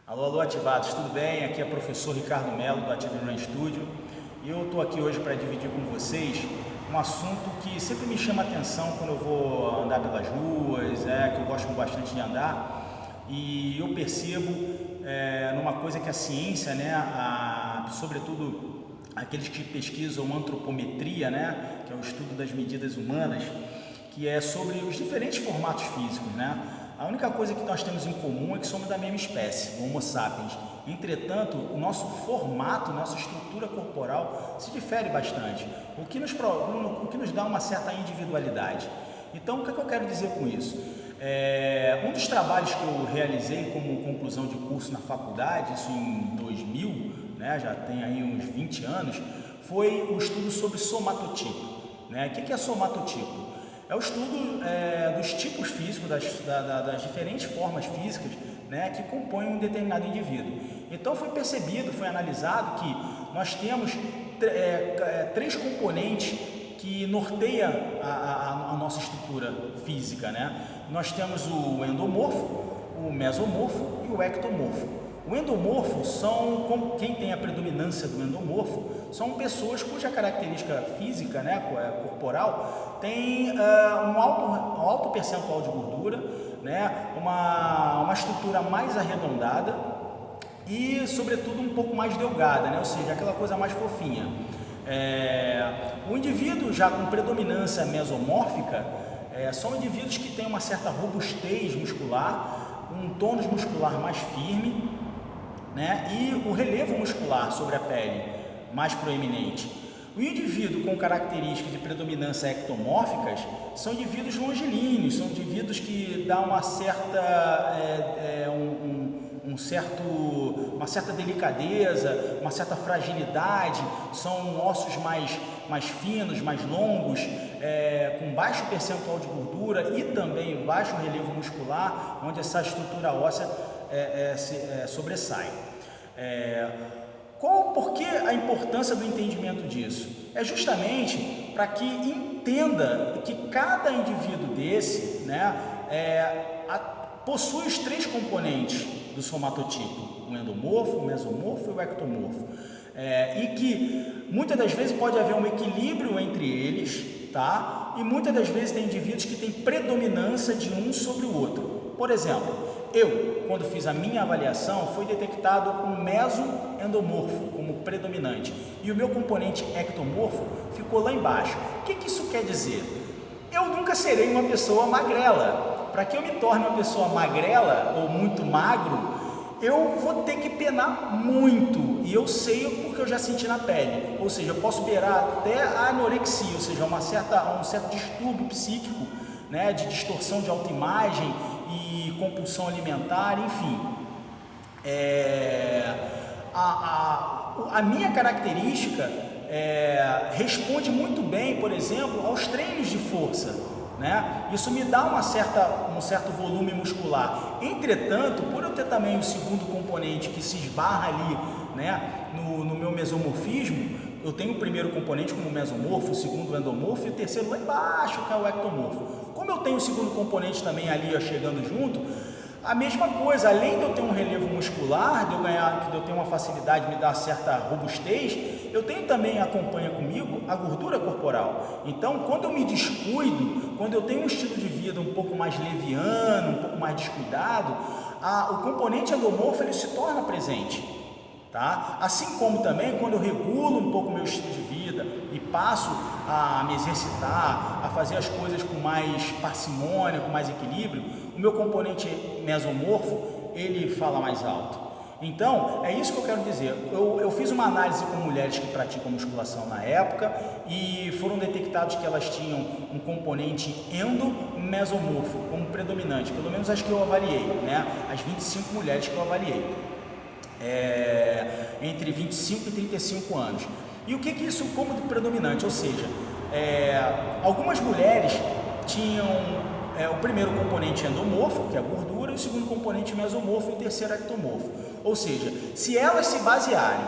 Alô, alô, ativados, tudo bem? Aqui é o professor Ricardo Melo do Active Run Studio e eu estou aqui hoje para dividir com vocês um assunto que sempre me chama a atenção quando eu vou andar pelas ruas, que eu gosto bastante de andar, e eu percebo numa coisa que a ciência, sobretudo aqueles que pesquisam antropometria, que é o estudo das medidas humanas, que é sobre os diferentes formatos físicos, A única coisa que nós temos em comum é que somos da mesma espécie, o Homo sapiens. Entretanto, o nosso formato, nossa estrutura corporal se difere bastante, o que nos dá uma certa individualidade. Então, o que eu quero dizer com isso? Um dos trabalhos que eu realizei como conclusão de curso na faculdade, isso em 2000, já tem aí uns 20 anos, foi o estudo sobre somatotipo. O que é somatotipo? É o estudo dos tipos físicos, das diferentes formas físicas que compõem um determinado indivíduo. Então foi analisado que nós temos três componentes que norteiam a nossa estrutura física. Nós temos o endomorfo, o mesomorfo e o ectomorfo. O endomorfo quem tem a predominância do endomorfo são pessoas cuja característica física, corporal, tem um alto percentual de gordura, uma estrutura mais arredondada e, sobretudo, um pouco mais delgada, ou seja, aquela coisa mais fofinha. O indivíduo já com predominância mesomórfica são indivíduos que têm uma certa robustez muscular, um tônus muscular mais firme, e o relevo muscular sobre a pele mais proeminente. O indivíduo com características de predominância ectomórficas são indivíduos longilíneos, são indivíduos que dão uma certa delicadeza, uma certa fragilidade, são ossos mais finos, mais longos, com baixo percentual de gordura e também baixo relevo muscular, onde essa estrutura óssea sobressai. Por que a importância do entendimento disso? É justamente para que entenda que cada indivíduo desse possui os três componentes do somatotipo, o endomorfo, o mesomorfo e o ectomorfo, e que muitas das vezes pode haver um equilíbrio entre eles, e muitas das vezes tem indivíduos que têm predominância de um sobre o outro. Por exemplo, quando fiz a minha avaliação, foi detectado um mesoendomorfo como predominante e o meu componente ectomorfo ficou lá embaixo. O que isso quer dizer? Eu nunca serei uma pessoa magrela. Para que eu me torne uma pessoa magrela ou muito magro, eu vou ter que penar muito, e eu sei porque eu já senti na pele, ou seja, eu posso beirar até a anorexia, ou seja, um certo distúrbio psíquico, de distorção de autoimagem e compulsão alimentar, enfim. A minha característica responde muito bem, por exemplo, aos treinos de força. Isso me dá um certo volume muscular. Entretanto, por eu ter também o segundo componente que se esbarra ali no meu mesomorfismo, eu tenho o primeiro componente como mesomorfo, o segundo endomorfo e o terceiro lá embaixo, que é o ectomorfo. Como eu tenho o segundo componente também ali chegando junto, a mesma coisa, além de eu ter um relevo muscular, de eu ter uma facilidade, me dar certa robustez, eu tenho também, acompanha comigo, a gordura corporal. Então, quando eu me descuido, quando eu tenho um estilo de vida um pouco mais leviano, um pouco mais descuidado, o componente endomorfo ele se torna presente. Assim como também quando eu regulo um pouco o meu estilo de vida e passo a me exercitar, a fazer as coisas com mais parcimônia, com mais equilíbrio, o meu componente mesomorfo ele fala mais alto. Então, é isso que eu quero dizer. Eu fiz uma análise com mulheres que praticam musculação na época e foram detectados que elas tinham um componente endomesomorfo como predominante, pelo menos as que eu avaliei, as 25 mulheres que eu avaliei. Entre 25 e 35 anos. E o que isso como predominante? Ou seja, algumas mulheres tinham o primeiro componente endomorfo, que é a gordura, e o segundo componente mesomorfo e o terceiro ectomorfo. Ou seja, se elas se basearem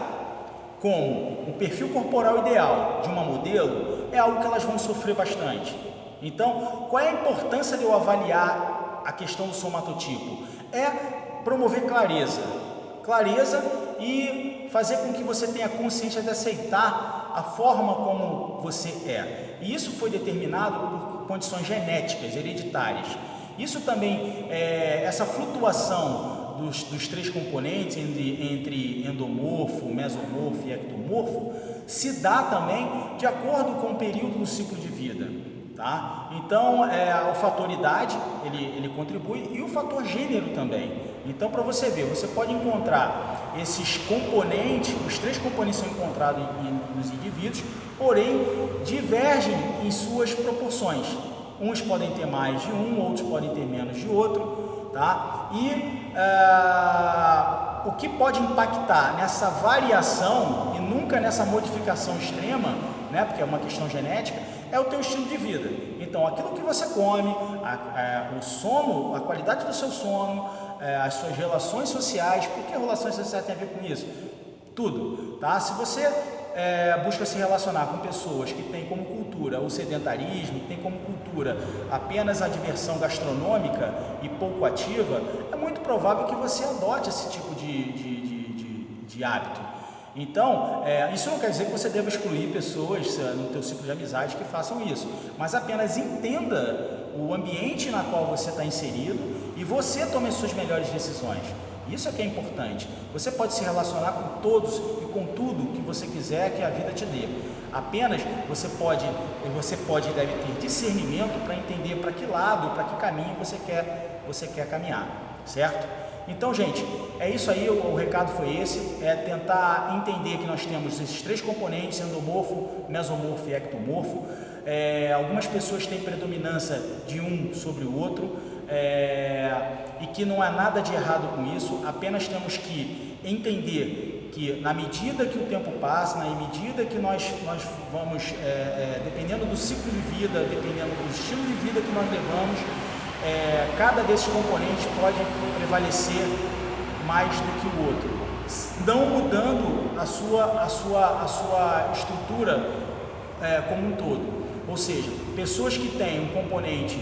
como o perfil corporal ideal de uma modelo, é algo que elas vão sofrer bastante. Então, qual é a importância de eu avaliar a questão do somatotipo? É promover clareza. clareza e fazer com que você tenha consciência de aceitar a forma como você é. E isso foi determinado por condições genéticas, hereditárias. Isso também, essa flutuação dos três componentes entre endomorfo, mesomorfo e ectomorfo, se dá também de acordo com o período do ciclo de vida. Tá? Então, o fator idade, ele contribui, e o fator gênero também. Então, para você ver, você pode encontrar esses componentes, os três componentes são encontrados nos indivíduos, porém, divergem em suas proporções. Uns podem ter mais de um, outros podem ter menos de outro, tá? E o que pode impactar nessa variação e nunca nessa modificação extrema, né, porque é uma questão genética, é o teu estilo de vida. Então, aquilo que você come, o sono, a qualidade do seu sono, as suas relações sociais. Por que relações sociais tem a ver com isso? Tudo, tá? Se você busca se relacionar com pessoas que têm como cultura o sedentarismo, que têm como cultura apenas a diversão gastronômica e pouco ativa, é muito provável que você adote esse tipo de hábito. Então, isso não quer dizer que você deva excluir pessoas no teu ciclo de amizade que façam isso, mas apenas entenda o ambiente na qual você está inserido e você tome as suas melhores decisões. Isso é que é importante. Você pode se relacionar com todos e com tudo que você quiser que a vida te dê. Apenas você pode e deve ter discernimento para entender para que lado, para que caminho você quer caminhar, certo? Então, gente, é isso aí, o recado foi esse, tentar entender que nós temos esses três componentes, endomorfo, mesomorfo e ectomorfo. Algumas pessoas têm predominância de um sobre o outro, e que não há nada de errado com isso, apenas temos que entender que na medida que o tempo passa, na medida que nós vamos, dependendo do ciclo de vida, dependendo do estilo de vida que nós levamos, cada desses componentes pode prevalecer mais do que o outro, não mudando a sua estrutura como um todo. Ou seja, pessoas que têm um componente,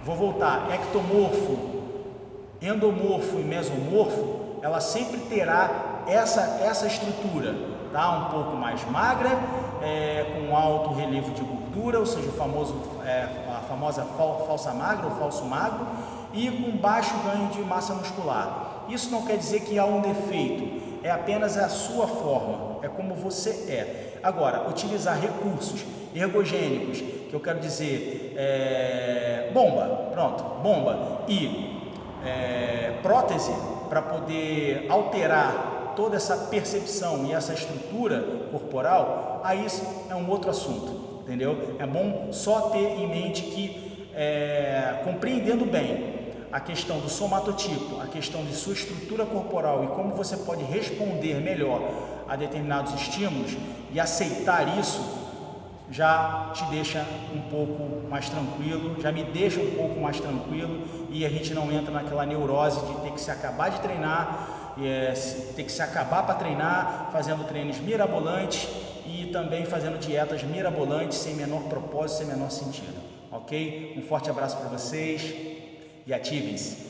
vou voltar, ectomorfo, endomorfo e mesomorfo, ela sempre terá essa estrutura, tá? Um pouco mais magra, com alto relevo de gordura, ou seja, a famosa falsa magra ou falso magro, e com baixo ganho de massa muscular. Isso não quer dizer que há um defeito, é apenas a sua forma, é como você é. Agora, utilizar recursos ergogênicos, que eu quero dizer, bomba e prótese, para poder alterar toda essa percepção e essa estrutura corporal, aí isso é um outro assunto, entendeu? É bom só ter em mente que, compreendendo bem a questão do somatotipo, a questão de sua estrutura corporal e como você pode responder melhor a determinados estímulos e aceitar isso, já te deixa um pouco mais tranquilo, já me deixa um pouco mais tranquilo, e a gente não entra naquela neurose de ter que se acabar de treinar, ter que se acabar para treinar, fazendo treinos mirabolantes e também fazendo dietas mirabolantes sem menor propósito, sem menor sentido, ok? Um forte abraço para vocês e ativem-se!